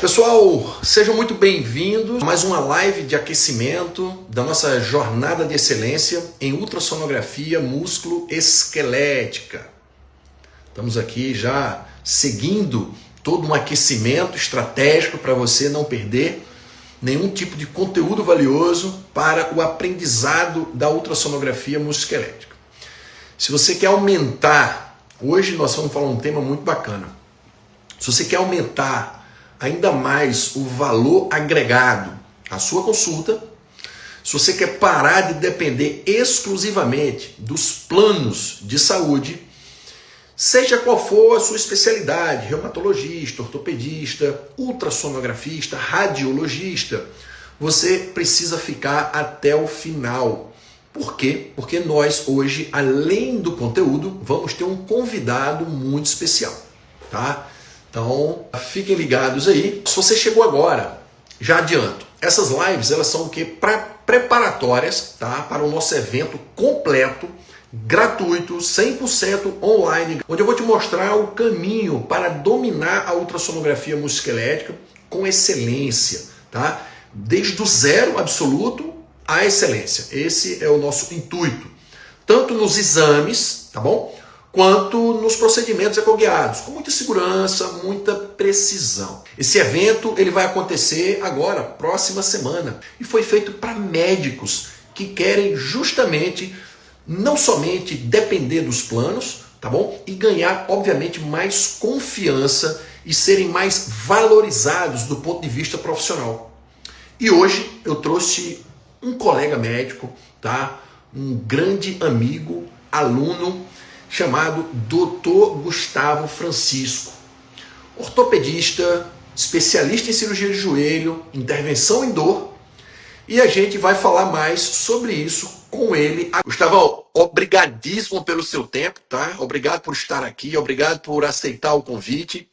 Pessoal, sejam muito bem-vindos a mais uma live de aquecimento da nossa jornada de excelência em ultrassonografia músculo-esquelética. Estamos aqui já seguindo todo um aquecimento estratégico para você não perder nenhum tipo de conteúdo valioso para o aprendizado da ultrassonografia músculo-esquelética. Se você quer aumentar, hoje nós vamos falar um tema muito bacana. Se você quer aumentar ainda mais o valor agregado à sua consulta, se você quer parar de depender exclusivamente dos planos de saúde, seja qual for a sua especialidade, reumatologista, ortopedista, ultrassonografista, radiologista, você precisa ficar até o final. Por quê? Porque nós hoje, além do conteúdo, vamos ter um convidado muito especial, tá? Então, fiquem ligados aí. Se você chegou agora, já adianto. Essas lives, elas são o quê? Preparatórias, tá? Para o nosso evento completo, gratuito, 100% online, onde eu vou te mostrar o caminho para dominar a ultrassonografia musculoesquelética com excelência, tá? Desde o zero absoluto à excelência. Esse é o nosso intuito. Tanto nos exames, tá bom? Quanto nos procedimentos ecoguiados, com muita segurança, muita precisão. Esse evento ele vai acontecer agora, próxima semana, e foi feito para médicos que querem justamente, não somente depender dos planos, tá bom? E ganhar, obviamente, mais confiança e serem mais valorizados do ponto de vista profissional. E hoje eu trouxe um colega médico, tá? Um grande amigo, aluno, chamado Dr. Gustavo Francisco, ortopedista, especialista em cirurgia de joelho, intervenção em dor, e a gente vai falar mais sobre isso com ele. Gustavo, obrigadíssimo pelo seu tempo, tá? Obrigado por estar aqui, obrigado por aceitar o convite.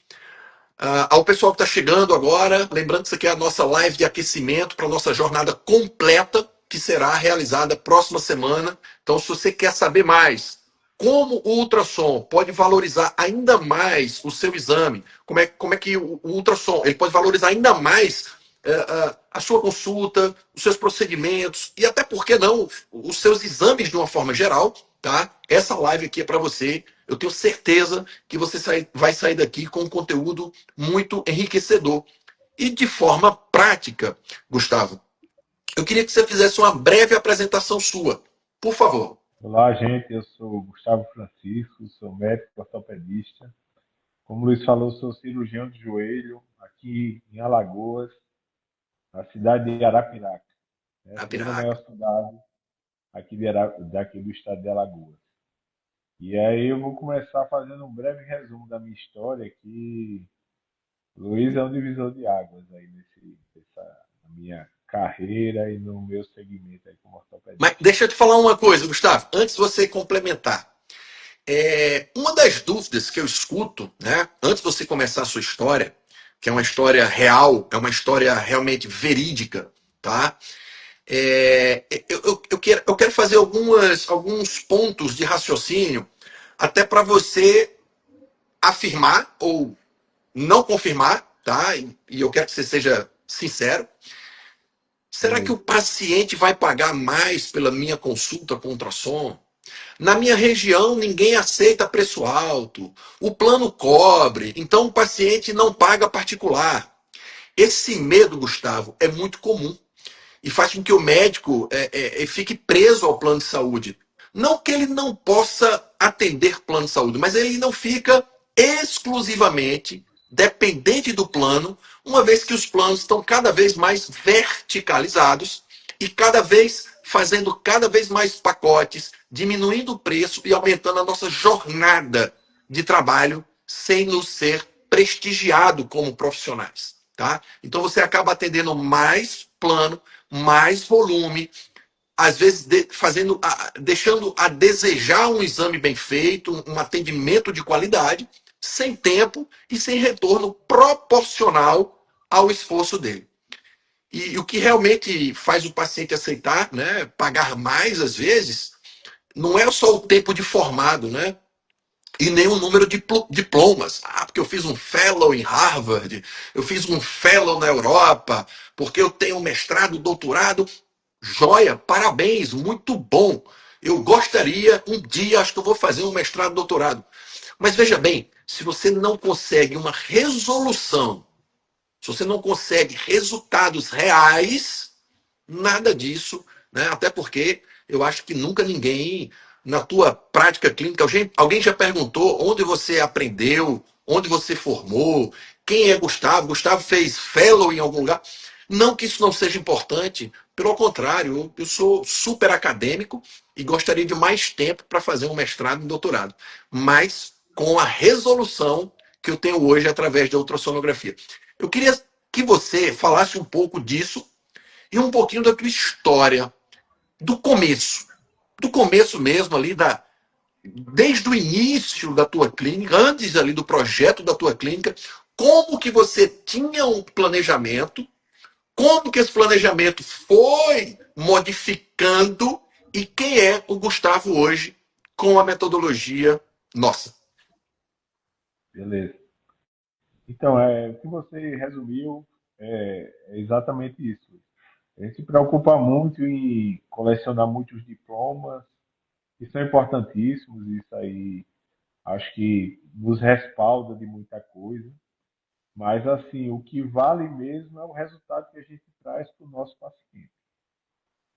Ao pessoal que está chegando agora, lembrando que isso aqui é a nossa live de aquecimento para a nossa jornada completa, que será realizada próxima semana. Então, se você quer saber mais como o ultrassom pode valorizar ainda mais o seu exame, como é que o ultrassom ele pode valorizar ainda mais a sua consulta, os seus procedimentos e até, por que não, os seus exames de uma forma geral, tá? Essa live aqui é para você. Eu tenho certeza que você vai sair daqui com um conteúdo muito enriquecedor. E de forma prática, Gustavo, eu queria que você fizesse uma breve apresentação sua, por favor. Olá, gente. Eu sou Gustavo Francisco, sou médico ortopedista. Como o Luiz falou, sou cirurgião de joelho aqui em Alagoas, na cidade de Arapiraca. É a segunda maior cidade daqui do estado de Alagoas. E aí eu vou começar fazendo um breve resumo da minha história, que Luiz é um divisor de águas aí na minha carreira e no meu segmento aí como ortopedista. Mas deixa eu te falar uma coisa, Gustavo, antes de você complementar. Uma das dúvidas que eu escuto, né, antes de você começar a sua história, que é uma história real, é uma história realmente verídica, tá? Eu quero fazer alguns pontos de raciocínio, até para você afirmar ou não confirmar, tá? E eu quero que você seja sincero. Será que o paciente vai pagar mais pela minha consulta com ultrassom? Na minha região, ninguém aceita preço alto. O plano cobre, então o paciente não paga particular. Esse medo, Gustavo, é muito comum e faz com que o médico fique preso ao plano de saúde. Não que ele não possa atender plano de saúde, mas ele não fica exclusivamente dependente do plano, uma vez que os planos estão cada vez mais verticalizados e fazendo cada vez mais pacotes, diminuindo o preço e aumentando a nossa jornada de trabalho sem nos ser prestigiado como profissionais, tá? Então você acaba atendendo mais plano, mais volume, às vezes deixando a desejar um exame bem feito, um atendimento de qualidade, sem tempo e sem retorno proporcional ao esforço dele. E o que realmente faz o paciente aceitar, né, pagar mais às vezes, não é só o tempo de formado, né? e nem o número de diplomas. Ah, porque eu fiz um fellow em Harvard, eu fiz um fellow na Europa, porque eu tenho um mestrado, doutorado. Joia, parabéns, muito bom. Eu gostaria, um dia, acho que eu vou fazer um mestrado, doutorado. Mas veja bem, se você não consegue uma resolução, se você não consegue resultados reais, nada disso, né? Até porque eu acho que nunca ninguém, na tua prática clínica, alguém já perguntou onde você aprendeu, onde você formou, quem é Gustavo? Gustavo fez fellow em algum lugar? Não que isso não seja importante, pelo contrário, eu sou super acadêmico e gostaria de mais tempo para fazer um mestrado e um doutorado, mas com a resolução que eu tenho hoje através da ultrassonografia. Eu queria que você falasse um pouco disso e um pouquinho da tua história, do começo mesmo ali, desde o início da tua clínica, antes ali do projeto da tua clínica, como que você tinha um planejamento, como que esse planejamento foi modificando e quem é o Gustavo hoje com a metodologia nossa. Beleza. Então, o que você resumiu é exatamente isso. A gente se preocupa muito em colecionar muitos diplomas, que são importantíssimos, isso aí acho que nos respalda de muita coisa, mas assim, o que vale mesmo é o resultado que a gente traz para o nosso paciente.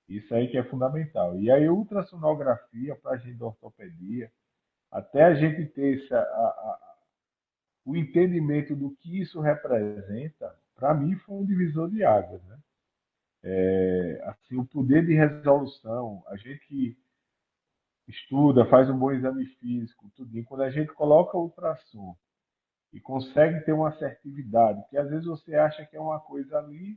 Isso aí que é fundamental. E aí, ultrassonografia para a gente da ortopedia, até a gente ter o entendimento do que isso representa, para mim foi um divisor de águas, né? Assim, o poder de resolução, a gente que estuda, faz um bom exame físico, tudinho, quando a gente coloca o ultrassom e consegue ter uma assertividade, que às vezes você acha que é uma coisa ali,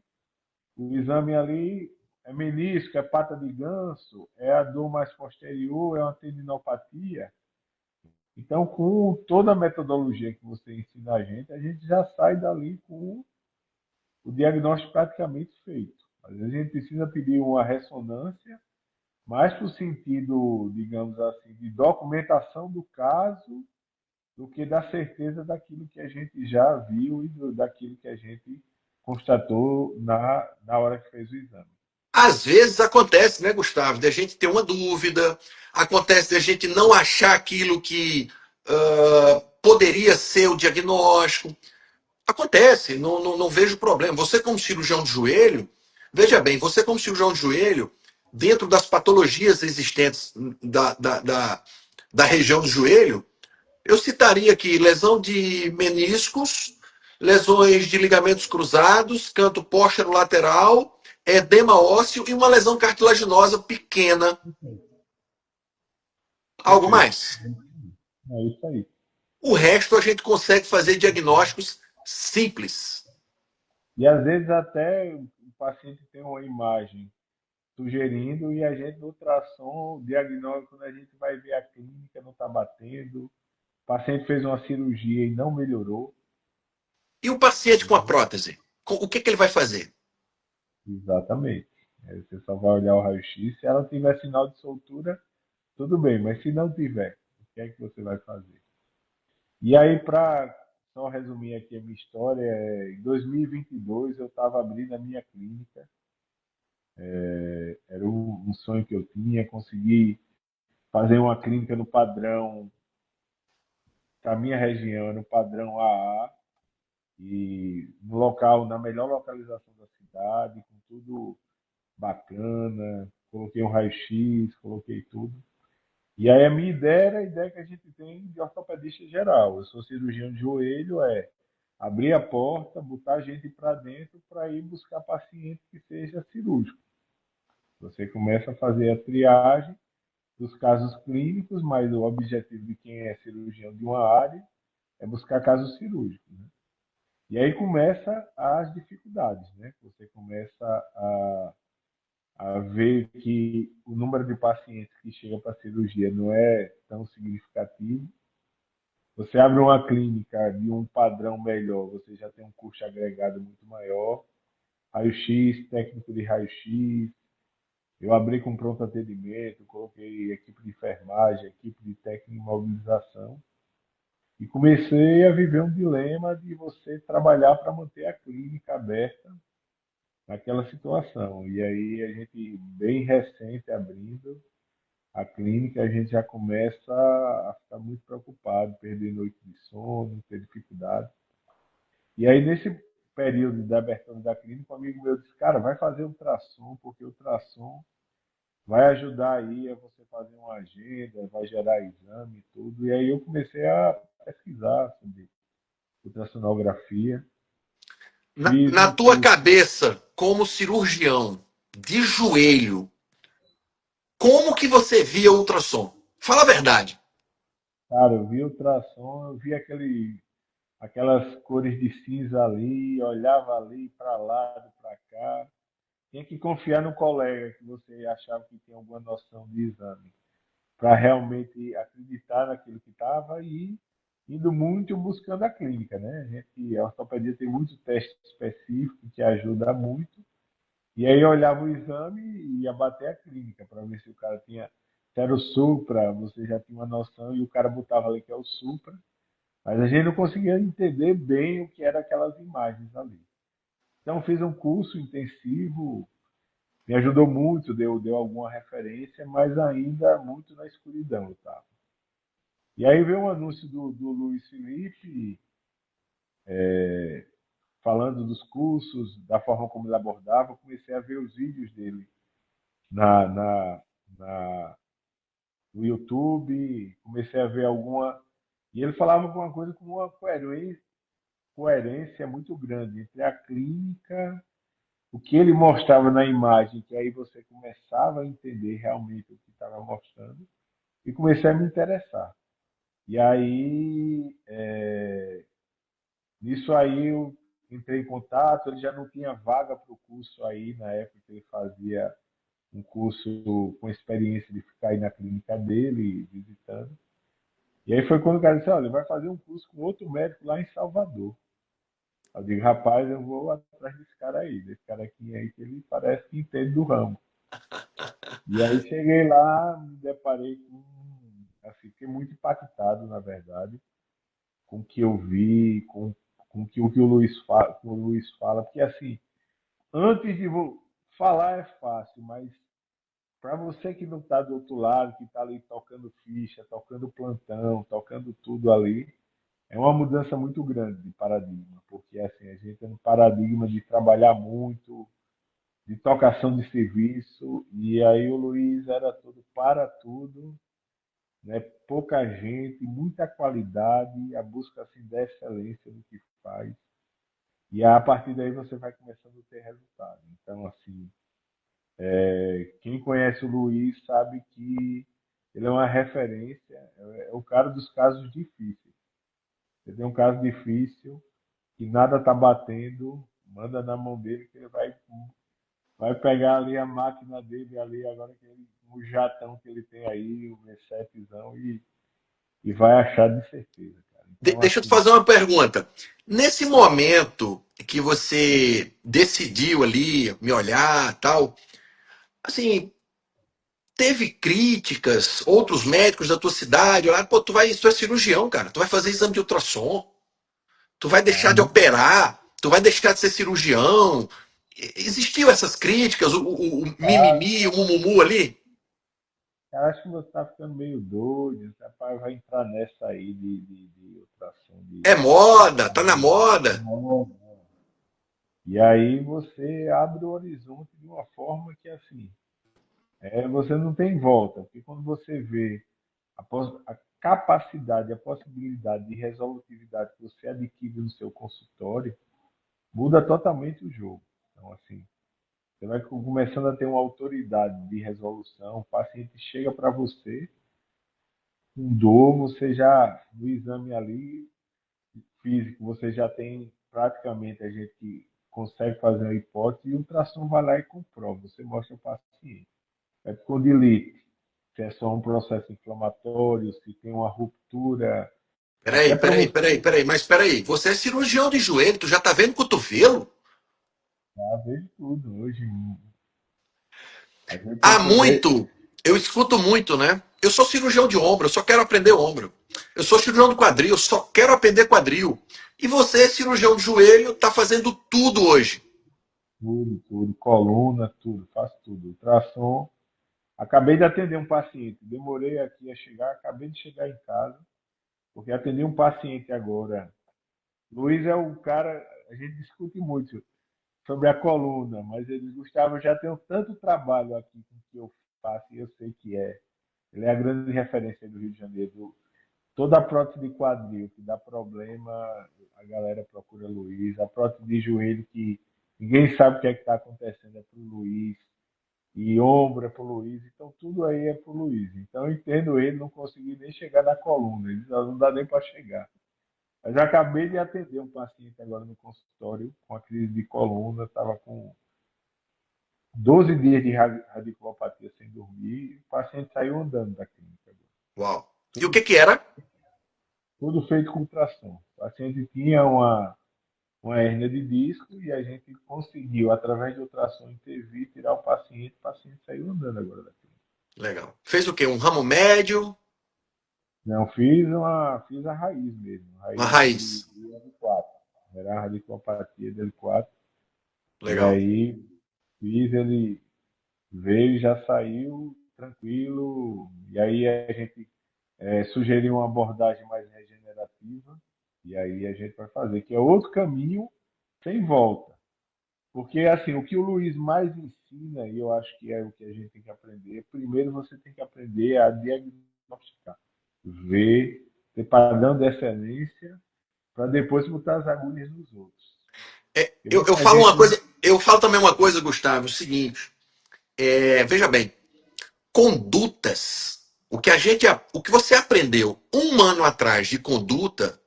o exame ali é menisco, é pata de ganso, é a dor mais posterior, é uma tendinopatia. Então, com toda a metodologia que você ensina a gente já sai dali com o diagnóstico praticamente feito. Às vezes a gente precisa pedir uma ressonância, mais para o sentido, digamos assim, de documentação do caso, do que da certeza daquilo que a gente já viu e daquilo que a gente constatou na hora que fez o exame. Às vezes acontece, né, Gustavo, de a gente ter uma dúvida, acontece de a gente não achar aquilo que poderia ser o diagnóstico. Acontece, não vejo problema. Você, como cirurgião de joelho, veja bem, você, como cirurgião de joelho, dentro das patologias existentes da região do joelho, eu citaria aqui lesão de meniscos, lesões de ligamentos cruzados, canto lateral, edema ósseo e uma lesão cartilaginosa pequena. Algo Perfeito. mais? É isso aí. O resto a gente consegue fazer diagnósticos simples. E às vezes até o paciente tem uma imagem sugerindo e a gente no ultrassom, o diagnóstico, quando a gente vai ver a clínica, não está batendo, o paciente fez uma cirurgia e não melhorou. E o paciente com a prótese? O que ele vai fazer? Exatamente. Aí você só vai olhar o raio-x. Se ela tiver sinal de soltura, tudo bem, mas se não tiver, o que é que você vai fazer? E aí, para só resumir aqui a minha história, em 2022 eu estava abrindo a minha clínica. Era um sonho que eu tinha, consegui fazer uma clínica no padrão, para minha região, no padrão AA, e no local, na melhor localização da cidade, com tudo bacana, coloquei um raio-x, coloquei tudo. E aí a minha ideia era a ideia que a gente tem de ortopedista geral. Eu sou cirurgião de joelho, abrir a porta, botar a gente para dentro para ir buscar paciente que seja cirúrgico. Você começa a fazer a triagem dos casos clínicos, mas o objetivo de quem é cirurgião de uma área é buscar casos cirúrgicos. Né? E aí começa as dificuldades, né? Você começa a ver que o número de pacientes que chegam para a cirurgia não é tão significativo. Você abre uma clínica de um padrão melhor, você já tem um custo agregado muito maior. Raio-X, técnico de raio-X. Eu abri com pronto atendimento, coloquei equipe de enfermagem, equipe de técnico de mobilização. E comecei a viver um dilema de você trabalhar para manter a clínica aberta naquela situação. E aí a gente, bem recente, abrindo a clínica, a gente já começa a ficar muito preocupado, perder noite de sono, ter dificuldade. E aí, nesse período da abertura da clínica, um amigo meu disse, cara, vai fazer ultrassom, porque o ultrassom vai ajudar aí a você fazer uma agenda, vai gerar exame e tudo. E aí eu comecei a pesquisar sobre ultrassonografia, fiz Na um tua curso. cabeça, como cirurgião de joelho, como que você via o ultrassom? Fala a verdade. Cara, eu vi ultrassom, eu vi aquelas cores de cinza ali, olhava ali para lá, para cá. Tinha que confiar no colega que você achava que tinha alguma noção de exame, para realmente acreditar naquilo que estava e indo muito buscando a clínica, né? A ortopedia tem muito teste específico que ajuda muito. E aí eu olhava o exame e ia bater a clínica para ver se o cara tinha, se era o Supra, você já tinha uma noção e o cara botava ali que é o Supra, mas a gente não conseguia entender bem o que eram aquelas imagens ali. Então fiz um curso intensivo, me ajudou muito, deu alguma referência, mas ainda muito na escuridão, tá? E aí veio um anúncio do Luiz Felipe falando dos cursos, da forma como ele abordava, eu comecei a ver os vídeos dele na, na, na, no YouTube, comecei a ver alguma. E ele falava com uma coisa com uma coerência muito grande entre a clínica, o que ele mostrava na imagem, que aí você começava a entender realmente o que estava mostrando, e comecei a me interessar. E aí, nisso aí eu entrei em contato, ele já não tinha vaga para o curso aí, na época que ele fazia um curso com experiência de ficar aí na clínica dele, visitando. E aí foi quando o cara disse, olha, ele vai fazer um curso com outro médico lá em Salvador. Eu digo, rapaz, eu vou atrás desse cara aí, desse cara aqui aí, que ele parece que entende do ramo. E aí cheguei lá, me deparei com, assim, fiquei muito impactado, na verdade, com o que eu vi, o que o Luiz fala, porque assim, antes de falar é fácil, mas para você que não está do outro lado, que está ali tocando ficha, tocando plantão, tocando tudo ali, é uma mudança muito grande de paradigma, porque assim, a gente tem um paradigma de trabalhar muito, de tocação de serviço, e aí o Luiz era todo para tudo, né? Pouca gente, muita qualidade, a busca assim, da excelência no que faz. E a partir daí você vai começando a ter resultado. Então, assim, quem conhece o Luiz sabe que ele é uma referência, é o cara dos casos difíceis. Você tem um caso difícil, que nada está batendo, manda na mão dele que ele vai pegar ali a máquina dele ali, agora que ele, o jatão que ele tem aí, o V7zão, e vai achar de certeza, cara. Então, Deixa eu te assim, fazer uma pergunta. Nesse momento que você decidiu ali me olhar, tal, assim, teve críticas, outros médicos da tua cidade, olharam, pô, tu é cirurgião, cara, tu vai fazer exame de ultrassom, tu vai deixar de muito, operar, tu vai deixar de ser cirurgião. Existiu essas críticas, o cara, mimimi, o mumumu ali? cara, acho que você tá ficando meio doido, rapaz, vai entrar nessa aí de ultrassom É moda, tá na moda. de e aí você abre o horizonte de uma forma que, assim, você não tem volta, porque quando você vê a capacidade, a possibilidade de resolutividade que você adquire no seu consultório, muda totalmente o jogo. Então, assim, você vai começando a ter uma autoridade de resolução, o paciente chega para você com dor, você já, no exame ali físico, você já tem praticamente a gente que consegue fazer uma hipótese e o ultrassom vai lá e comprova, você mostra ao paciente. É condilite, se é só um processo inflamatório, se tem uma ruptura, até Peraí, para peraí, você peraí, peraí, mas peraí, você é cirurgião de joelho, tu já tá vendo cotovelo? ver tudo hoje. A gente tem Há que ver. muito, eu escuto muito, né? Eu sou cirurgião de ombro, eu só quero aprender ombro. Eu sou cirurgião do quadril, eu só quero aprender quadril. E você, cirurgião de joelho, está fazendo tudo hoje. Tudo, tudo, coluna, tudo, faço tudo. Ultrassom. Acabei de atender um paciente, demorei aqui a chegar, acabei de chegar em casa, porque atendi um paciente agora. Luiz é o cara, a gente discute muito sobre a coluna, mas ele, Gustavo, eu já tenho tanto trabalho aqui com o que eu faço e eu sei que é. Ele é a grande referência do Rio de Janeiro. Toda a prótese de quadril que dá problema, a galera procura Luiz. A prótese de joelho que ninguém sabe o que é que está acontecendo é para o Luiz. E ombro é para o Luiz. Então tudo aí é para o Luiz. Então eu entendo ele, não consegui nem chegar na coluna. Ele não dá nem para chegar. Mas eu acabei de atender um paciente agora no consultório com a crise de coluna. Estava com 12 dias de radiculopatia sem dormir. E o paciente saiu andando da clínica. Uau. E o Tudo, que que era? tudo feito com ultrassom. O paciente tinha uma hérnia de disco e a gente conseguiu, através de ultrassom intervir, tirar o paciente saiu andando agora da clínica. Legal. Fez o quê? Um ramo médio? Não, fiz a raiz mesmo, a Uma raiz raiz. de L4. Era a radiculopatia de L4. E Legal. aí fiz, ele veio, já saiu tranquilo. E aí a gente sugeriu uma abordagem mais regenerativa. E aí a gente vai fazer, que é outro caminho sem volta. Porque, assim, o que o Luiz mais ensina, e eu acho que é o que a gente tem que aprender, primeiro você tem que aprender a diagnosticar, ver, ter padrão de excelência, para depois botar as agulhas nos outros. E Eu muita falo uma gente. coisa, eu falo também uma coisa, Gustavo, o seguinte, veja bem, condutas, o que você aprendeu um ano atrás de conduta,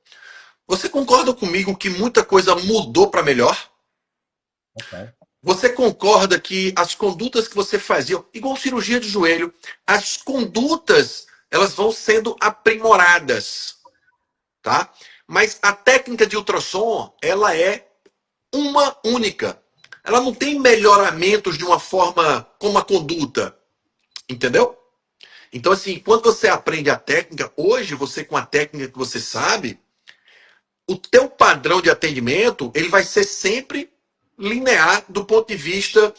você concorda comigo que muita coisa mudou para melhor? Total. Você concorda que as condutas que você fazia, igual cirurgia de joelho, as condutas elas vão sendo aprimoradas, tá? Mas a técnica de ultrassom, ela é uma única. Ela não tem melhoramentos de uma forma como a conduta, entendeu? Então, assim, quando você aprende a técnica, hoje você com a técnica que você sabe, o teu padrão de atendimento, ele vai ser sempre linear do ponto de vista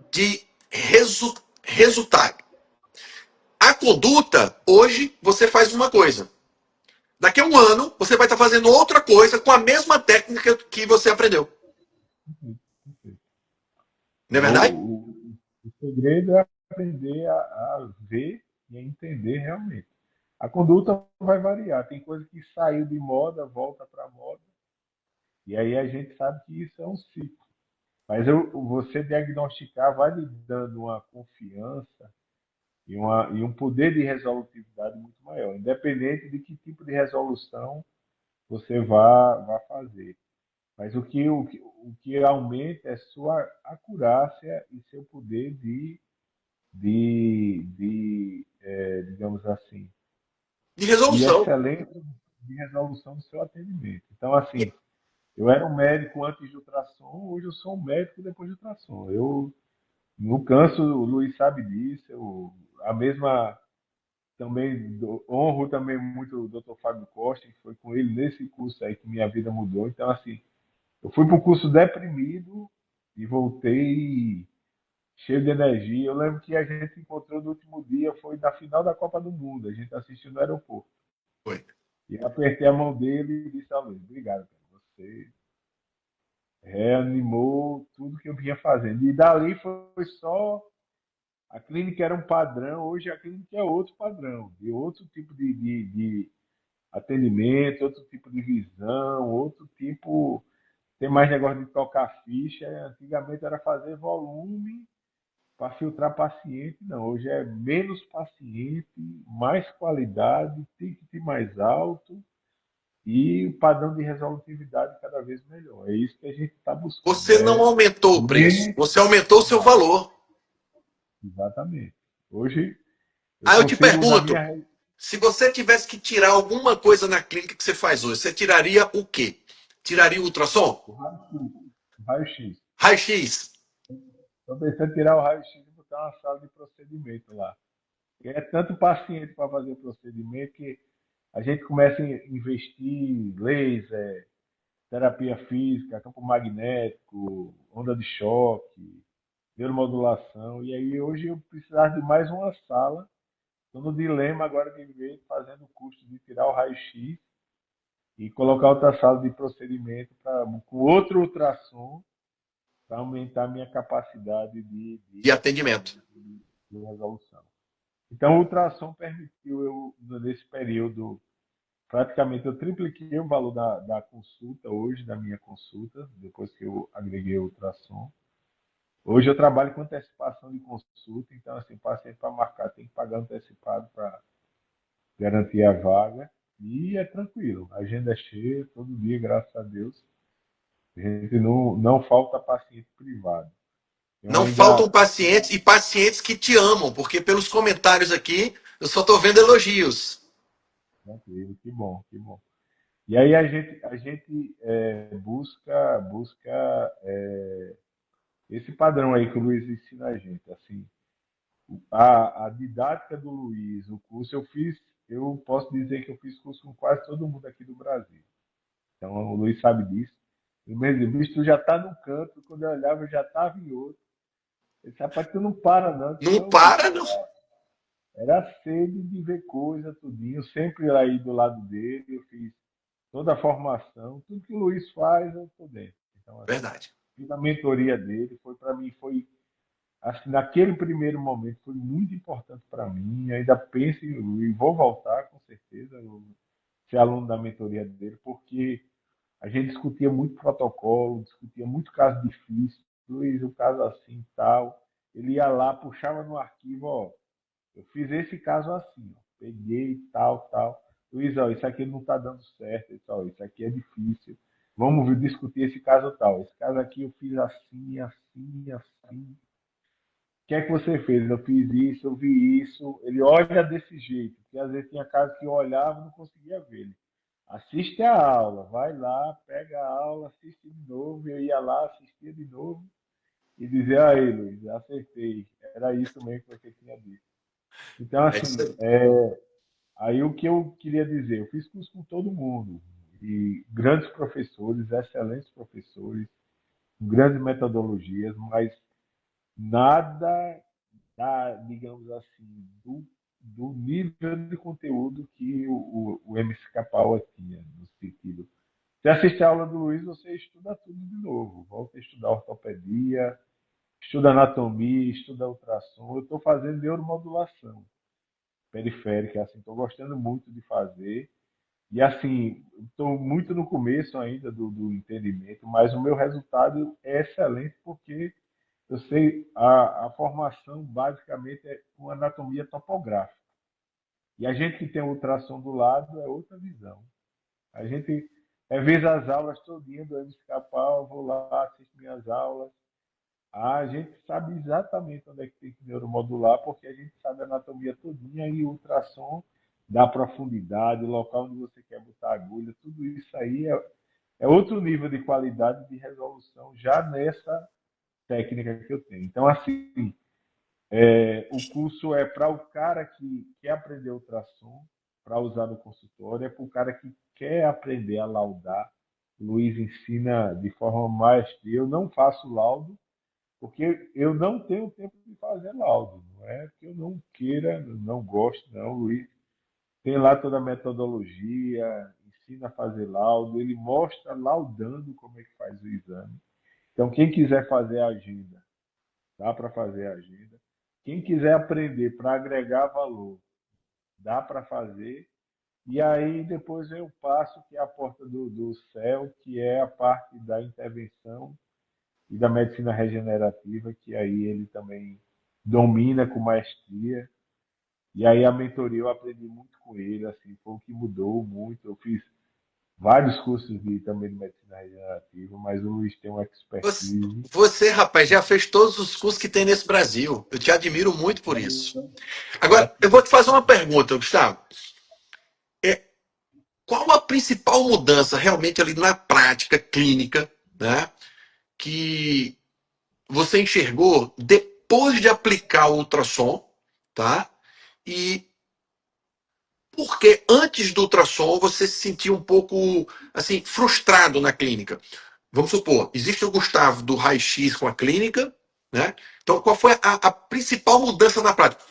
de resultado. A conduta, hoje, você faz uma coisa. Daqui a um ano, você vai estar fazendo outra coisa com a mesma técnica que você aprendeu. Perfeito, perfeito. Não é verdade? O segredo é aprender a ver e a entender realmente. A conduta vai variar. Tem coisa que saiu de moda, volta para moda. E aí a gente sabe que isso é um ciclo. Mas você diagnosticar vai lhe dando uma confiança e um poder de resolutividade muito maior, independente de que tipo de resolução você vá fazer. Mas o que aumenta é sua acurácia e seu poder digamos assim, De de resolução. excelência de resolução do seu atendimento. Então, assim, eu era um médico antes de ultrassom, hoje eu sou um médico depois de ultrassom. Eu não canso, o Luiz sabe disso, a mesma também honro também muito o Dr. Fábio Costa, que foi com ele nesse curso aí que minha vida mudou. Então, assim, eu fui para o curso deprimido e voltei cheio de energia. Eu lembro que a gente se encontrou no último dia, foi na final da Copa do Mundo, a gente assistiu no aeroporto. Foi. E apertei a mão dele e disse a Luiz, obrigado, cara. Você reanimou tudo que eu vinha fazendo. E dali foi só. A clínica era um padrão, hoje a clínica é outro padrão, de outro tipo de atendimento, outro tipo de visão, outro tipo. Tem mais negócio de tocar ficha. Antigamente era fazer volume para filtrar paciente. Não, hoje é menos paciente, mais qualidade, ticket mais alto e o padrão de resolutividade cada vez melhor. É isso que a gente está buscando. Você não aumentou o preço, Menos. você aumentou o seu valor. Exatamente. Hoje eu Aí eu te consigo, na pergunto, minha. se você tivesse que tirar alguma coisa na clínica que você faz hoje, você tiraria o quê? Tiraria o ultrassom? O raio-x. O raio-x. Raio-X? Estou pensando em tirar o raio-x e botar uma sala de procedimento lá. É tanto paciente para fazer o procedimento que a gente começa a investir em laser, terapia física, campo magnético, onda de choque, neuromodulação. E aí hoje eu precisava de mais uma sala. Estou no dilema agora de ver fazendo o custo de tirar o raio-x e colocar outra sala de procedimento com outro ultrassom para aumentar a minha capacidade E atendimento. de resolução. Então, o ultrassom permitiu eu, nesse período, praticamente eu tripliquei o valor da consulta hoje, da minha consulta, depois que eu agreguei o ultrassom. Hoje eu trabalho com antecipação de consulta, então, assim, o paciente para marcar tem que pagar antecipado para garantir a vaga. E é tranquilo, a agenda é cheia, todo dia, graças a Deus. A gente não falta paciente privado. Eu Não faltam ainda. pacientes e pacientes que te amam, porque pelos comentários aqui eu só estou vendo elogios. Tranquilo, que bom, que bom. E aí a gente busca esse padrão aí que o Luiz ensina a gente. Assim, a didática do Luiz, o curso eu posso dizer que eu fiz curso com quase todo mundo aqui do Brasil. Então o Luiz sabe disso. Eu mesmo disse, bicho, tu já está num canto, quando eu olhava eu já estava em outro. Esse rapaz, tu não para não. Eu disse, Não não, bicho, para, não. era sede de ver coisa, tudinho. Sempre aí do lado dele, eu fiz toda a formação, tudo que o Luiz faz, eu estou dentro. Então, assim, Verdade. fiz a mentoria dele, foi para mim, foi, assim, naquele primeiro momento, foi muito importante para mim. Ainda penso em Luiz, vou voltar, com certeza, ser aluno da mentoria dele, porque a gente discutia muito protocolo, discutia muito caso difícil, Luiz, o caso assim e tal. Ele ia lá, puxava no arquivo, ó, eu fiz esse caso assim, ó, peguei tal, tal. Luiz, ó, isso aqui não está dando certo, ó, isso aqui é difícil. Vamos discutir esse caso tal. Esse caso aqui eu fiz assim, assim, assim. O que é que você fez? Eu fiz isso, eu vi isso. Ele olha desse jeito, porque às vezes tinha casos que eu olhava e não conseguia ver ele. Assiste a aula, vai lá, pega a aula, assiste de novo. Eu ia lá, assistia de novo e dizia, aí, Luiz, acertei. Era isso mesmo que você tinha dito. Então, É isso assim, aí. aí o que eu queria dizer, eu fiz curso com todo mundo, e grandes professores, excelentes professores, grandes metodologias, mas nada digamos assim, do nível de conteúdo que o MC Power tinha, no sentido. Você assiste a aula do Luiz, você estuda tudo de novo. Volta a estudar ortopedia, estuda anatomia, estuda ultrassom. Eu estou fazendo neuromodulação periférica, assim, estou gostando muito de fazer. E assim, estou muito no começo ainda do entendimento, mas o meu resultado é excelente porque eu sei a formação basicamente é uma anatomia topográfica. E a gente que tem o ultrassom do lado é outra visão. A gente revisa as aulas todinha do MC Capal, eu vou lá, assisto minhas aulas. A gente sabe exatamente onde é que tem que neuromodular, porque a gente sabe a anatomia todinha e o ultrassom dá profundidade, o local onde você quer botar a agulha, tudo isso aí é outro nível de qualidade de resolução já nessa técnica que eu tenho. Então, assim, o curso é para o cara que quer aprender ultrassom, para usar no consultório, é para o cara que quer aprender a laudar. O Luiz ensina de forma maestria. Eu não faço laudo, porque eu não tenho tempo de fazer laudo. Não é que eu não queira, não gosto, não. O Luiz tem lá toda a metodologia, ensina a fazer laudo, ele mostra laudando como é que faz o exame. Então, quem quiser fazer a agenda, dá para fazer a agenda. Quem quiser aprender para agregar valor, dá para fazer. E aí depois eu passo que é a porta do céu, que é a parte da intervenção e da medicina regenerativa, que aí ele também domina com maestria. E aí a mentoria eu aprendi muito com ele, assim, foi o que mudou muito. Eu fiz vários cursos também de medicina regenerativa, mas o Luiz tem uma Você, expertise. você, rapaz, já fez todos os cursos que tem nesse Brasil. Eu te admiro muito por isso. Agora, eu vou te fazer uma pergunta, Gustavo. É, qual a principal mudança realmente ali na prática clínica, né, que você enxergou depois de aplicar o ultrassom, tá? E porque antes do ultrassom você se sentia um pouco assim frustrado na clínica. Vamos supor, existe o Gustavo do raio-x com a clínica, né? Então, qual foi a principal mudança na prática?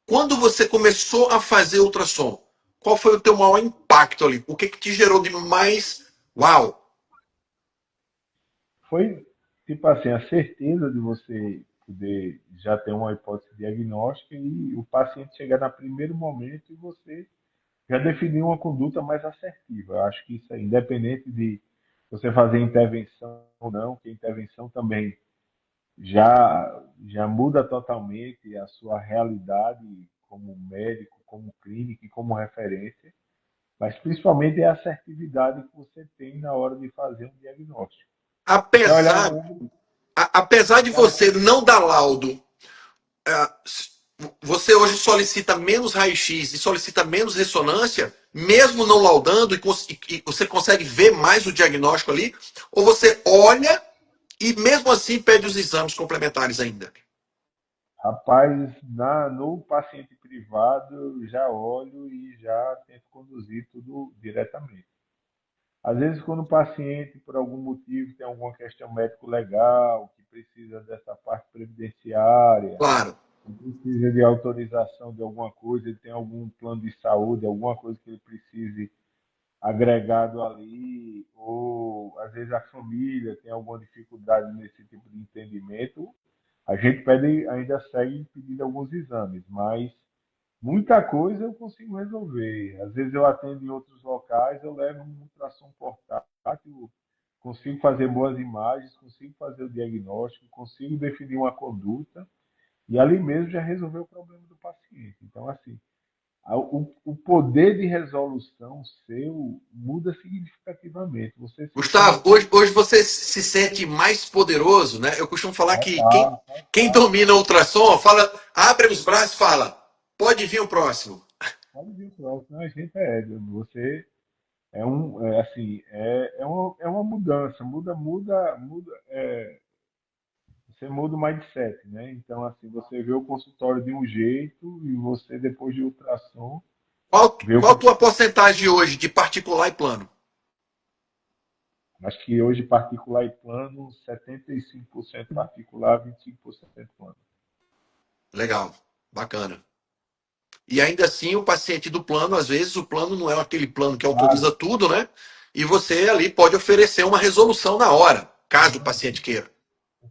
Quando você começou a fazer ultrassom, qual foi o teu maior impacto ali? O que, que te gerou de mais uau? Foi, tipo assim, a certeza de você poder já ter uma hipótese diagnóstica e o paciente chegar no primeiro momento e você já definir uma conduta mais assertiva. Eu acho que isso é independente de você fazer intervenção ou não, que a intervenção também já muda totalmente a sua realidade como médico, como clínico e como referência, mas principalmente é a assertividade que você tem na hora de fazer um diagnóstico. Você olhar Apesar, no olho, apesar de você olhar, você não dar laudo, você hoje solicita menos raio-x e solicita menos ressonância, mesmo não laudando, e você consegue ver mais o diagnóstico ali? Ou você olha e mesmo assim pede os exames complementares ainda? rapaz, no paciente privado eu já olho e já tento conduzir tudo diretamente. Às vezes, quando o paciente, por algum motivo, tem alguma questão médico-legal, que precisa dessa parte previdenciária, Claro, precisa de autorização de alguma coisa, ele tem algum plano de saúde, alguma coisa que ele precise agregado ali, ou às vezes a família tem alguma dificuldade nesse tipo de entendimento, a gente pede, ainda segue pedindo alguns exames, mas muita coisa eu consigo resolver. Às vezes eu atendo em outros locais, eu levo um ultrassom portátil, consigo fazer boas imagens, consigo fazer o diagnóstico, consigo definir uma conduta e ali mesmo já resolver o problema do paciente. Então, assim, o poder de resolução seu muda significativamente. Você se Gustavo, sente. hoje você se sente mais poderoso, né? Eu costumo falar que Total, quem total. domina o ultrassom fala, abre os braços e fala, pode vir o próximo. Pode vir o próximo. A gente você assim, é uma mudança, você muda o mindset, né? Então, assim, você vê o consultório de um jeito e você, depois de ultrassom, vê o Qual a tua consultório. porcentagem hoje de particular e plano? Acho que hoje particular e plano, 75% particular, 25% plano. Legal, bacana. E ainda assim, o paciente do plano, às vezes, o plano não é aquele plano que autoriza Claro, tudo, né? E você ali pode oferecer uma resolução na hora, caso o paciente queira.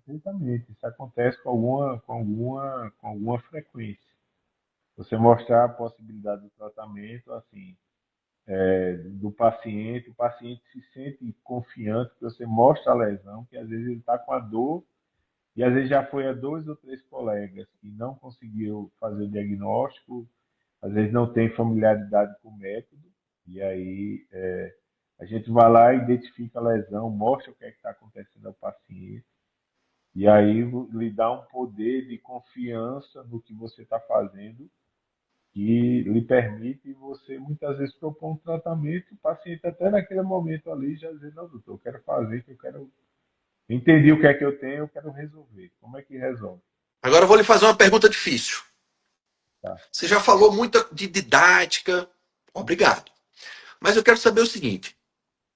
perfeitamente. Isso acontece com alguma frequência. Você mostrar a possibilidade do tratamento, assim, do paciente, o paciente se sente confiante, que você mostra a lesão, que às vezes ele está com a dor, e às vezes já foi a dois ou três colegas que não conseguiu fazer o diagnóstico, às vezes não tem familiaridade com o método, e aí a gente vai lá, identifica a lesão, mostra o que é que está acontecendo ao paciente, e aí lhe dá um poder de confiança no que você está fazendo, que lhe permite você muitas vezes propor um tratamento, o paciente até naquele momento ali já dizer, não, doutor, eu quero fazer, que eu quero. Entendi o que é que eu tenho, eu quero resolver. Como é que resolve? Agora eu vou lhe fazer uma pergunta difícil. Tá. Você já falou muito de didática, obrigado. Mas eu quero saber o seguinte: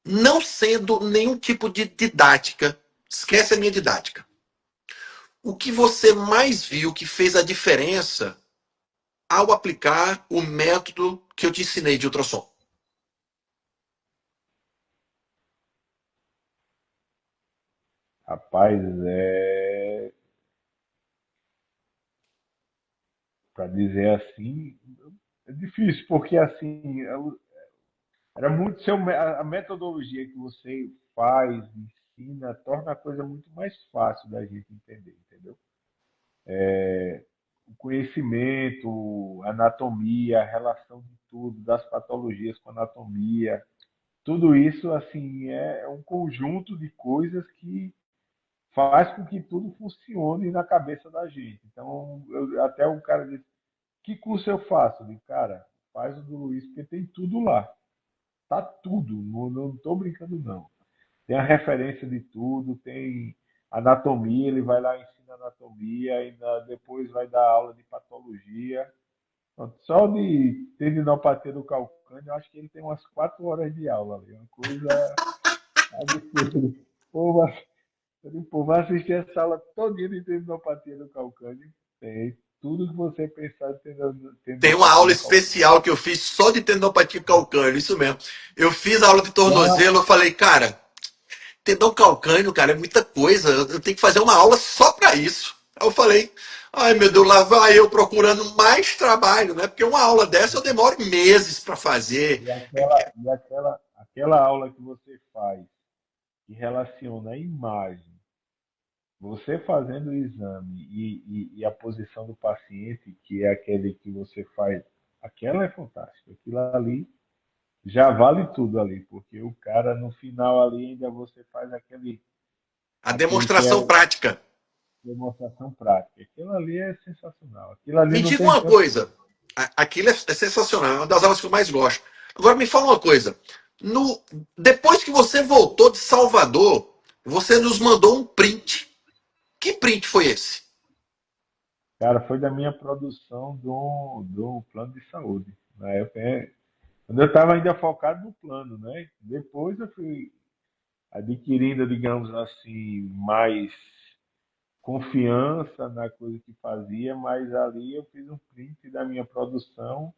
não sendo nenhum tipo de didática, esquece a minha didática. O que você mais viu que fez a diferença ao aplicar o método que eu te ensinei de ultrassom? Rapaz, para dizer assim, é difícil, porque assim, era muito a metodologia que você faz, ensina, torna a coisa muito mais fácil da gente entender, entendeu? O conhecimento, a anatomia, a relação de tudo, das patologias com a anatomia, tudo isso assim é um conjunto de coisas que faz com que tudo funcione na cabeça da gente. Então, até o cara diz, que curso eu faço? Eu digo, cara, faz o do Luiz, porque tem tudo lá. Tá tudo, não estou brincando não. Tem a referência de tudo, tem anatomia, ele vai lá e ensina anatomia, ainda depois vai dar aula de patologia. Só de tendinopatia do calcânio, eu acho que ele tem umas 4 horas de aula ali. Uma coisa absurda. Pô, pô, vai assistir essa aula todinha de tendinopatia do calcânio. Tem tudo que você pensar de Tem uma tendinopatia aula do calcânio. especial que eu fiz só de tendinopatia calcâneo, isso mesmo. Eu fiz a aula de Ah, tornozelo, eu falei, cara, tendão calcâneo, cara, é muita coisa. Eu tenho que fazer uma aula só para isso. Aí eu falei, ai meu Deus, lá vai eu procurando mais trabalho, né? Porque uma aula dessa eu demoro meses para fazer. e aquela aula que você faz, que relaciona a imagem, você fazendo o exame e a posição do paciente, que é aquele que você faz, aquela é fantástica. Aquilo ali já vale tudo ali, porque o cara no final ali ainda você faz A aquele que é demonstração a prática. demonstração prática. Aquilo ali é sensacional. Aquilo ali Me não diga tem uma tempo. coisa, aquilo é sensacional, é uma das aulas que eu mais gosto. Agora me fala uma coisa, no, depois que você voltou de Salvador, você nos mandou um print. Que print foi esse? Cara, foi da minha produção do plano de saúde. Na época, quando eu estava ainda focado no plano, né? Depois eu fui adquirindo, digamos assim, mais confiança na coisa que fazia, mas ali eu fiz um print da minha produção,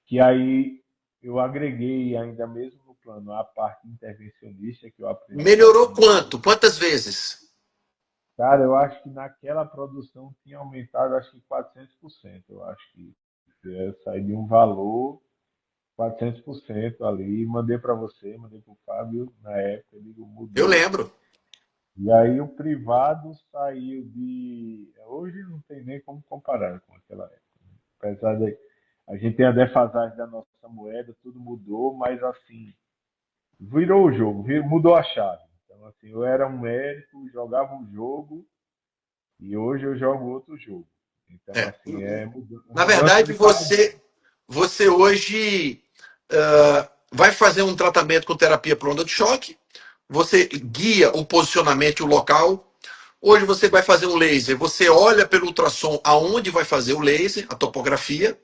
que aí eu agreguei ainda mesmo no plano a parte intervencionista que eu aprendi lá Melhorou com. quanto? Quantas vezes? Cara, eu acho que naquela produção tinha aumentado, acho que 400%. Eu acho que eu saí de um valor 400% ali, mandei para você, mandei para o Fábio na época, ele Eu mudou. lembro. E aí o privado saiu de. Hoje não tem nem como comparar com aquela época. Apesar de a gente ter a defasagem da nossa moeda, tudo mudou, mas assim, virou o jogo, mudou a chave. Então, assim, eu era um médico, jogava um jogo e hoje eu jogo outro jogo. Então, É. assim, é Na mudança verdade, de paradigma. você hoje vai fazer um tratamento com terapia por onda de choque, você guia o posicionamento e o local. Hoje você vai fazer um laser, você olha pelo ultrassom aonde vai fazer o laser, a topografia.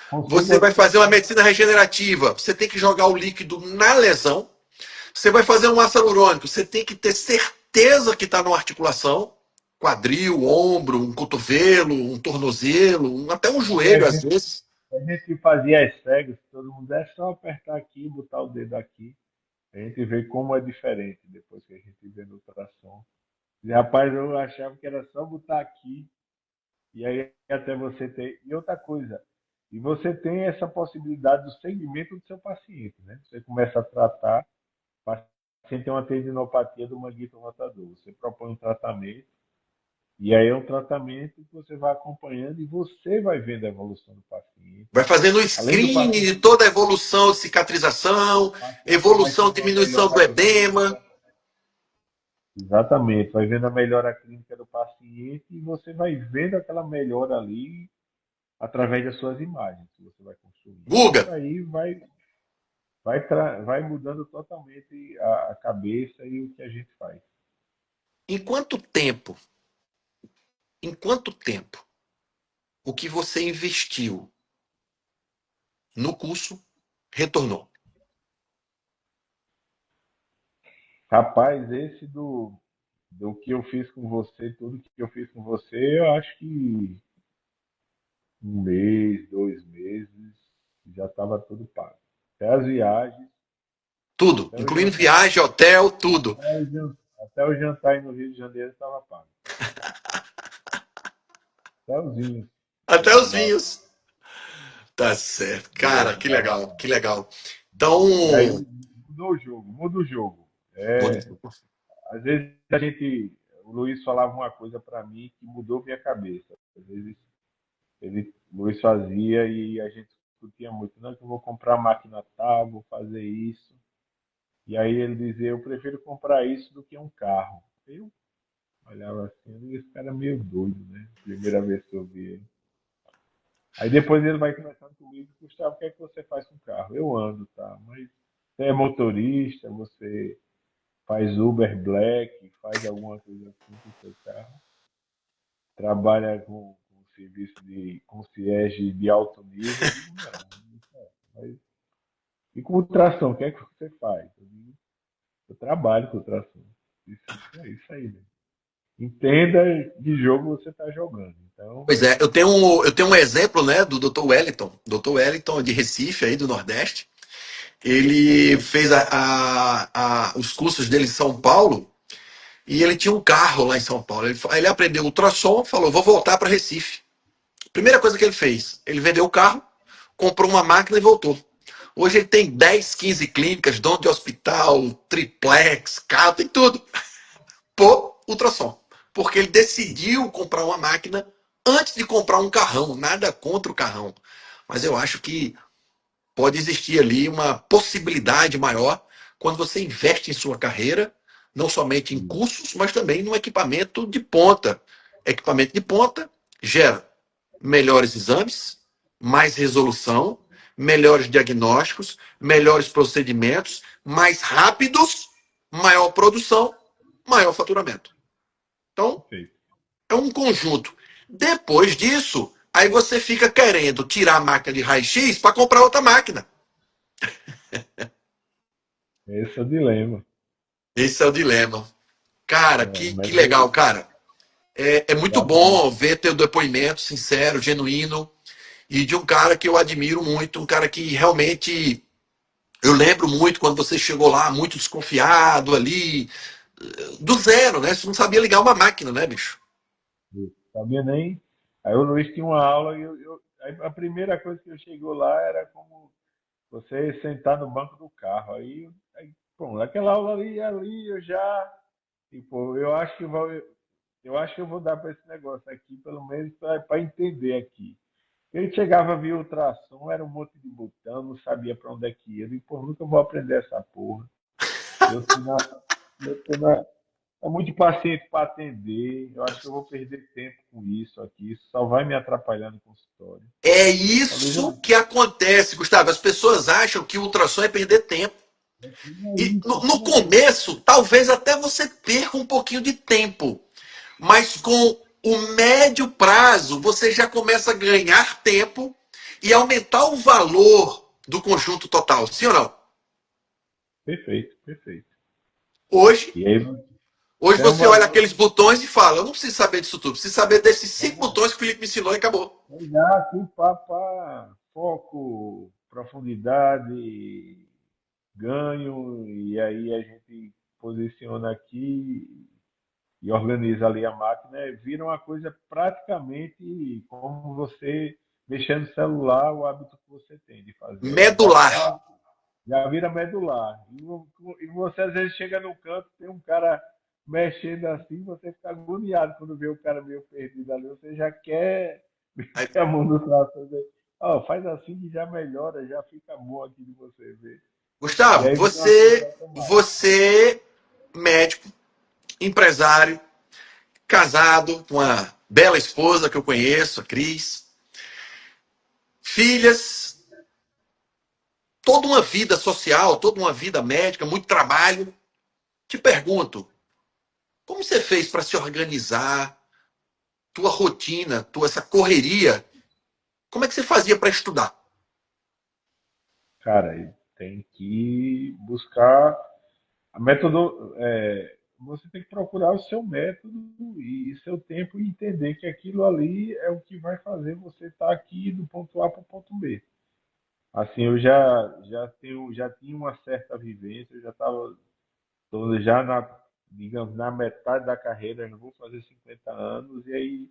Você Consigo, vai fazer uma medicina regenerativa, você tem que jogar o líquido na lesão. Você vai fazer um ácido hialurônico, você tem que ter certeza que está numa articulação, quadril, ombro, um cotovelo, um tornozelo, até um porque a joelho às gente, vezes. a gente fazia as cegas, todo mundo é só apertar aqui, botar o dedo aqui. A gente vê como é diferente depois que a gente vê no ultrassom. E, rapaz, eu achava que era só botar aqui e aí até você ter. E outra coisa, e você tem essa possibilidade do segmento do seu paciente, né? Você começa a tratar, o paciente tem uma tendinopatia do manguito rotador. Você propõe um tratamento, e aí é um tratamento que você vai acompanhando e você vai vendo a evolução do paciente. Vai fazendo o Além do screening paciente, de toda a evolução de cicatrização, o paciente vai evolução, tendo uma diminuição melhora do edema. clínica. Exatamente, vai vendo a melhora clínica do paciente e você vai vendo aquela melhora ali através das suas imagens que você vai construindo. Guga, Isso aí vai mudando totalmente a cabeça e o que a gente faz. em quanto tempo o que você investiu no curso retornou? Rapaz, esse do que eu fiz com você, tudo que eu fiz com você, eu acho que 1 mês, 2 meses, já estava tudo pago. Até as viagens, Tudo, até o incluindo jantar, viagem, hotel, tudo. até o jantar aí no Rio de Janeiro estava pago. Até os vinhos que eu Até os tomava. vinhos. Tá certo. Entendeu? Cara, que Tava legal, pago. que legal. Então, E aí mudou o jogo, muda o jogo. muito Às vezes o Luiz falava uma coisa para mim que mudou minha cabeça. Às vezes o Luiz fazia e a gente discutia muito. Não, que eu vou comprar a máquina tal, vou fazer isso. E aí ele dizia, eu prefiro comprar isso do que um carro. Eu olhava assim, eu disse, esse cara é meio doido, né? Primeira vez que eu vi ele. Aí depois ele vai conversando comigo, Gustavo, o que é que você faz com o carro? Eu ando, tá? Mas você é motorista, você faz Uber Black, faz alguma coisa assim com o seu carro, trabalha com serviço de concierge de alto nível. Eu digo, não. Mas, e com ultrassom, o que é que você faz? Eu digo, eu trabalho com ultrassom. Isso é isso aí, né? Entenda que jogo você está jogando. Então, Pois é, eu tenho um exemplo, né, do Dr. Wellington. Dr. Wellington de Recife, aí do Nordeste. Ele fez os cursos dele em São Paulo e ele tinha um carro lá em São Paulo. Ele aprendeu ultrassom, falou, vou voltar para Recife. Primeira coisa que ele fez, ele vendeu o carro, comprou uma máquina e voltou. Hoje ele tem 10, 15 clínicas, dono de hospital, triplex, carro, tem tudo. Por ultrassom. Porque ele decidiu comprar uma máquina antes de comprar um carrão. Nada contra o carrão. Mas eu acho que pode existir ali uma possibilidade maior quando você investe em sua carreira, não somente em cursos, mas também no equipamento de ponta. Equipamento de ponta gera melhores exames, mais resolução, melhores diagnósticos, melhores procedimentos, mais rápidos, maior produção, maior faturamento. Então, perfeito. é um conjunto. Depois disso, aí você fica querendo tirar a máquina de raio-x para comprar outra máquina. Esse é o dilema. Esse é o dilema. Cara, É, que mas legal, cara. É muito exatamente. bom ver teu depoimento sincero, genuíno, e de um cara que eu admiro muito, um cara que realmente. Eu lembro muito quando você chegou lá, muito desconfiado ali, do zero, né? Você não sabia ligar uma máquina, né, bicho? Sabia nem. Aí o Luiz tinha uma aula e aí a primeira coisa que eu chegou lá era como você sentar no banco do carro. Aí bom, aquela aula ali eu já, tipo, eu acho que eu vou dar para esse negócio aqui, pelo menos para entender aqui. Ele chegava, via ultrassom, era um monte de botão, não sabia para onde é que ia. Eu digo, pô, nunca vou aprender essa porra. Eu tô na, eu tô na, é muito paciente para atender. Eu acho que eu vou perder tempo com isso aqui. Isso só vai me atrapalhar no consultório. É Talvez isso eu. que acontece, Gustavo. As pessoas acham que o ultrassom é perder tempo. Não é E isso, no não é isso. começo, talvez até você perca um pouquinho de tempo. Mas com o médio prazo, você já começa a ganhar tempo e aumentar o valor do conjunto total. Sim ou não? Perfeito, perfeito. Hoje, E aí, hoje então, você olha aqueles botões e fala: eu não preciso saber disso tudo, preciso saber desses 5 botões que o Felipe me ensinou e acabou. vamos dar aqui para foco, profundidade, ganho, e aí a gente posiciona aqui e organiza ali a máquina, vira uma coisa praticamente como você mexer no celular, o hábito que você tem de fazer. Medular. Já vira medular. E você às vezes chega no canto, tem um cara mexendo assim, você fica agoniado quando vê o cara meio perdido ali, você já quer meter a mão no traço. Oh, faz assim que já melhora, já fica bom aqui de você ver. E Gustavo, aí vira uma coisa automática. você, médico, empresário, casado com uma bela esposa que eu conheço, a Cris, filhas, toda uma vida social, toda uma vida médica, muito trabalho. Te pergunto, como você fez para se organizar, tua rotina, essa correria? Como é que você fazia para estudar? Cara, aí tem que buscar a método. Você tem que procurar o seu método e seu tempo e entender que aquilo ali é o que vai fazer você estar aqui do ponto A para o ponto B. Assim, eu já tinha uma certa vivência, eu já estava já digamos, na metade da carreira, eu vou fazer 50 anos, e aí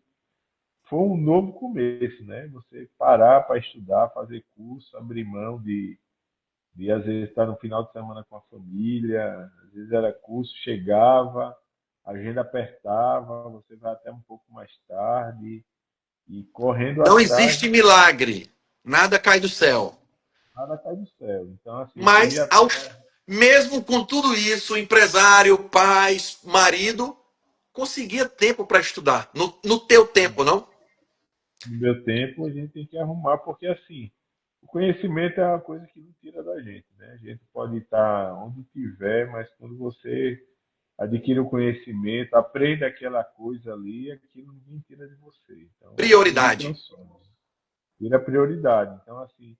foi um novo começo, né? Você parar para estudar, fazer curso, abrir mão de às vezes estar no final de semana com a família, às vezes era curso, chegava, a agenda apertava, você vai até um pouco mais tarde, e correndo Não atrás, existe milagre, nada cai do céu. nada cai do céu. Então, assim, fui Mas, atrás mesmo com tudo isso, empresário, pai, marido, conseguia tempo para estudar. No teu tempo, não? no meu tempo, a gente tem que arrumar, porque assim, o conhecimento é uma coisa que não tira da gente, né? A gente pode estar onde tiver, mas quando você adquira o conhecimento, aprenda aquela coisa ali, aquilo ninguém tira de você. Então, aquilo lhe Prioridade. transforma, vira prioridade. Então, assim,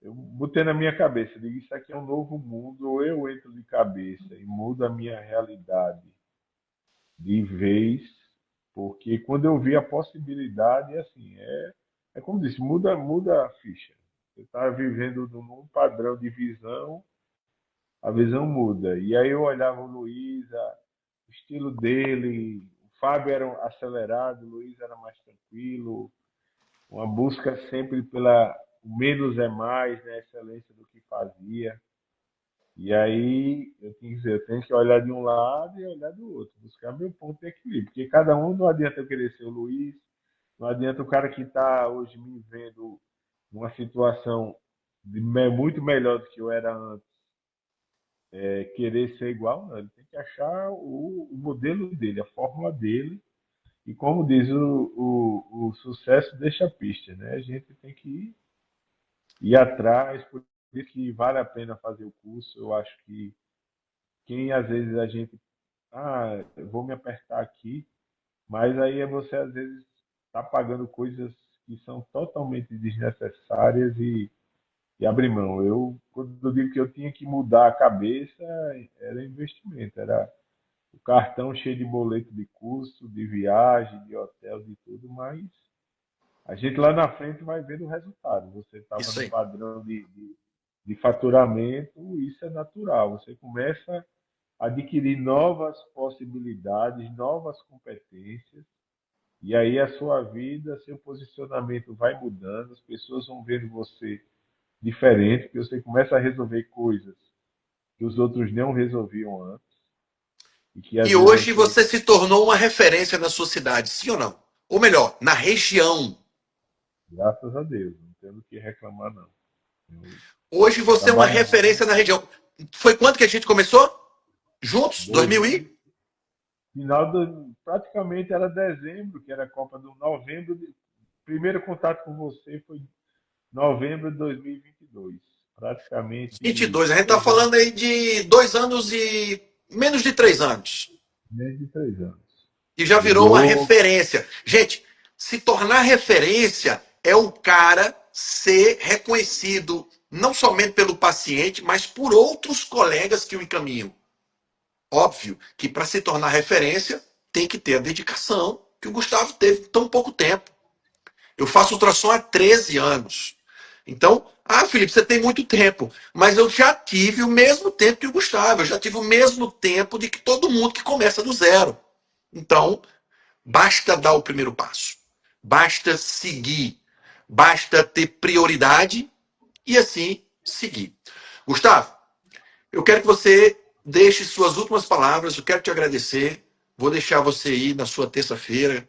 eu botei na minha cabeça, digo, isso aqui é um novo mundo, ou eu entro de cabeça e mudo a minha realidade de vez, porque quando eu vi a possibilidade, assim, é como disse, muda a ficha. Você está vivendo num padrão de visão, a visão muda. E aí eu olhava o Luiz, o estilo dele, o Fábio era acelerado, o Luiz era mais tranquilo, uma busca sempre pela o menos é mais, né, a excelência do que fazia. E aí eu tenho que dizer, eu tenho que olhar de um lado e olhar do outro, buscar meu ponto de equilíbrio, porque cada um não adianta eu querer ser o Luiz, não adianta o cara que está hoje me vendo numa situação muito melhor do que eu era antes, querer ser igual, não. Ele tem que achar o modelo dele, a fórmula dele. E como diz o sucesso deixa a pista, né? A gente tem que ir atrás, por isso que vale a pena fazer o curso. Eu acho que quem às vezes a gente, eu vou me apertar aqui, mas aí é você às vezes está pagando coisas que são totalmente desnecessárias e abrir mão. Quando eu digo que eu tinha que mudar a cabeça, era investimento, era o cartão cheio de boleto de custo, de viagem, de hotel, de tudo, mas a gente lá na frente vai ver o resultado. Você estava Isso no aí. padrão de faturamento, isso é natural. Você começa a adquirir novas possibilidades, novas competências, e aí a sua vida, seu posicionamento vai mudando, as pessoas vão vendo você diferente, porque você começa a resolver coisas que os outros não resolviam antes, e que às E vezes hoje você, você se tornou uma referência na sua cidade, sim ou não? Ou melhor, na região. graças a Deus, não tendo o que reclamar, não. Eu Hoje você é uma trabalho referência na região. Foi quando que a gente começou? Juntos? 2000 dois, e? praticamente era dezembro, que era a Copa do novembro. Primeiro contato com você foi novembro de 2022. Praticamente 22. A gente está 3 anos, falando aí de 2 anos e menos de 3 anos. menos de 3 anos. E já virou uma Mudou, referência. Gente, se tornar referência é o cara ser reconhecido não somente pelo paciente, mas por outros colegas que o encaminham. Óbvio que para se tornar referência tem que ter a dedicação que o Gustavo teve tão pouco tempo. Eu faço ultrassom há 13 anos. Então, Felipe, você tem muito tempo, mas eu já tive o mesmo tempo que o Gustavo, eu já tive o mesmo tempo de que todo mundo que começa do zero. Então, basta dar o primeiro passo, basta seguir, basta ter prioridade e assim seguir. Gustavo, eu quero que você deixe suas últimas palavras, eu quero te agradecer, vou deixar você ir na sua terça-feira,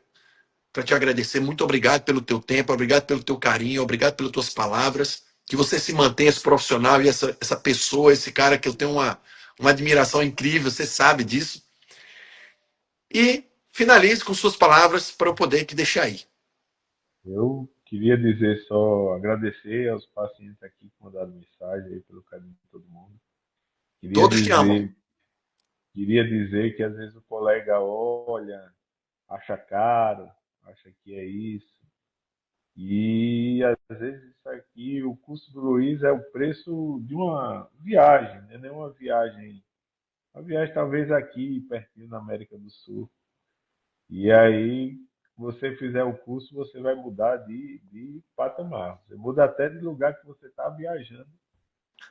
para te agradecer. Muito obrigado pelo teu tempo, obrigado pelo teu carinho, obrigado pelas tuas palavras. Que você se mantenha esse profissional e essa pessoa, esse cara que eu tenho uma admiração incrível, você sabe disso. E finalize com suas palavras para eu poder te deixar aí. eu queria dizer só, agradecer aos pacientes aqui que mandaram mensagem aí pelo carinho de todo mundo. Queria Todos te amam. dizer, queria dizer que às vezes o colega olha, acha caro, acha que é isso. E às vezes isso aqui, o custo do Luiz é o preço de uma viagem, né? Não é uma viagem talvez aqui, pertinho na América do Sul. E aí, você fizer o curso, você vai mudar de patamar. Você muda até de lugar que você está viajando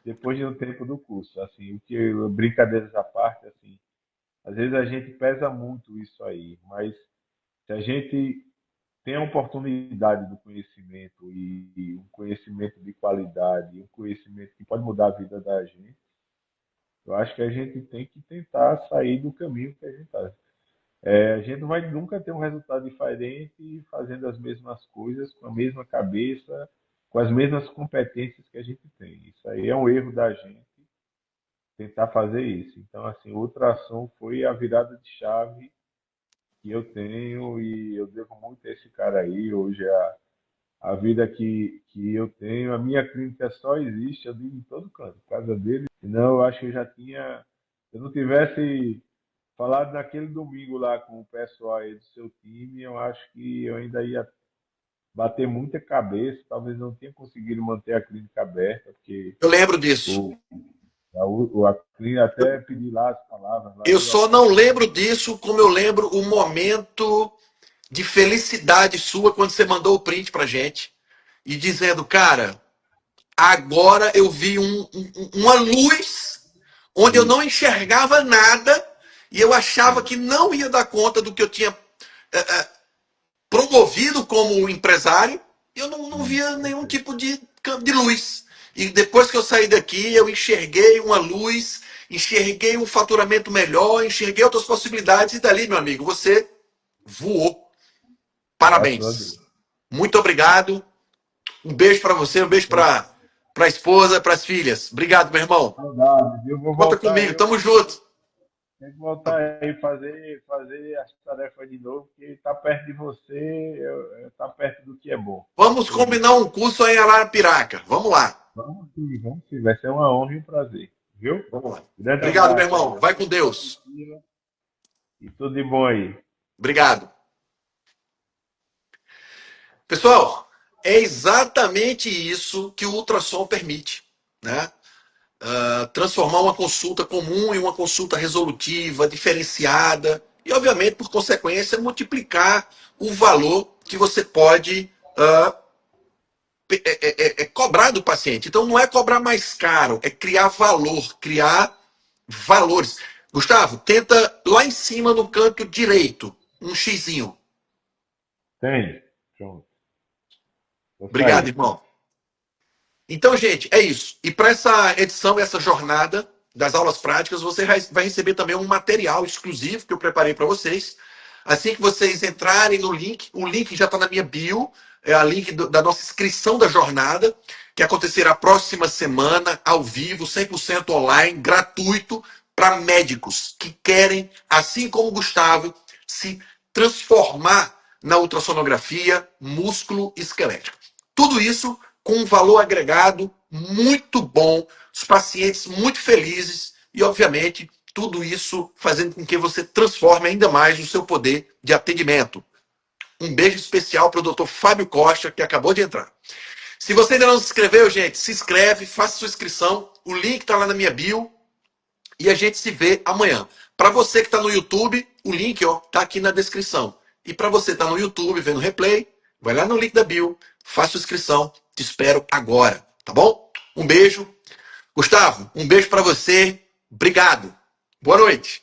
depois de um tempo do curso. Assim, o que brincadeiras à parte, assim, às vezes a gente pesa muito isso aí, mas se a gente tem a oportunidade do conhecimento e um conhecimento de qualidade, um conhecimento que pode mudar a vida da gente, eu acho que a gente tem que tentar sair do caminho que a gente está. A gente não vai nunca ter um resultado diferente fazendo as mesmas coisas, com a mesma cabeça, com as mesmas competências que a gente tem. Isso aí é um erro da gente tentar fazer isso. Então, assim, o ultrassom foi a virada de chave que eu tenho e eu devo muito a esse cara aí. Hoje a vida que eu tenho, a minha clínica só existe, eu digo em todo canto, por causa dele. Senão eu acho que eu já tinha, se eu não tivesse falar naquele domingo lá com o pessoal aí do seu time, eu acho que eu ainda ia bater muita cabeça, talvez não tenha conseguido manter a clínica aberta, porque Eu lembro disso. o, a clínica até pedi lá as palavras lá Eu de só não oração. lembro disso como eu lembro o momento de felicidade sua quando você mandou o print pra gente e dizendo, cara, agora eu vi uma luz onde eu não Isso, enxergava nada e eu achava que não ia dar conta do que eu tinha promovido como empresário, eu não via nenhum perfeito. tipo de luz. E depois que eu saí daqui, eu enxerguei uma luz, enxerguei um faturamento melhor, enxerguei outras possibilidades, e dali, meu amigo, você voou. Graças a Parabéns. Deus. Muito obrigado. Um beijo para você, um beijo para a esposa, para as filhas. Obrigado, meu irmão. Saudades. Eu vou Conta voltar aí, comigo, tamo junto. tenho que voltar aí fazer as tarefas de novo, porque estar perto de você, tá perto do que é bom. Vamos Acredito. combinar um curso em Araraquara. Vamos lá. Vamos sim, vai ser uma honra e um prazer. Viu? Vamos lá. Grande Obrigado, meu abraço aí. irmão. Vai com Deus. E tudo de bom aí. Obrigado. Pessoal, é exatamente isso que o ultrassom permite, né? Transformar uma consulta comum em uma consulta resolutiva, diferenciada e, obviamente, por consequência, multiplicar o valor que você pode cobrar do paciente. Então, não é cobrar mais caro, é criar valor, criar valores. Gustavo, tenta lá em cima no canto direito, um xizinho. Tem? Pronto. Vou Obrigado, sair. irmão. Então, gente, é isso. E para essa edição, essa jornada das aulas práticas, você vai receber também um material exclusivo que eu preparei para vocês. Assim que vocês entrarem no link, o link já está na minha bio, é a link da nossa inscrição da jornada, que acontecerá próxima semana, ao vivo, 100% online, gratuito, para médicos que querem, assim como o Gustavo, se transformar na ultrassonografia músculo esquelética. Tudo isso com um valor agregado muito bom, os pacientes muito felizes e, obviamente, tudo isso fazendo com que você transforme ainda mais o seu poder de atendimento. Um beijo especial para o Dr. Fábio Costa, que acabou de entrar. Se você ainda não se inscreveu, gente, se inscreve, faça sua inscrição. O link está lá na minha bio e a gente se vê amanhã. Para você que está no YouTube, o link está aqui na descrição. E para você que está no YouTube vendo replay, vai lá no link da bio, faça sua inscrição. Te espero agora, tá bom? Um beijo. Gustavo, um beijo para você. Obrigado. Boa noite.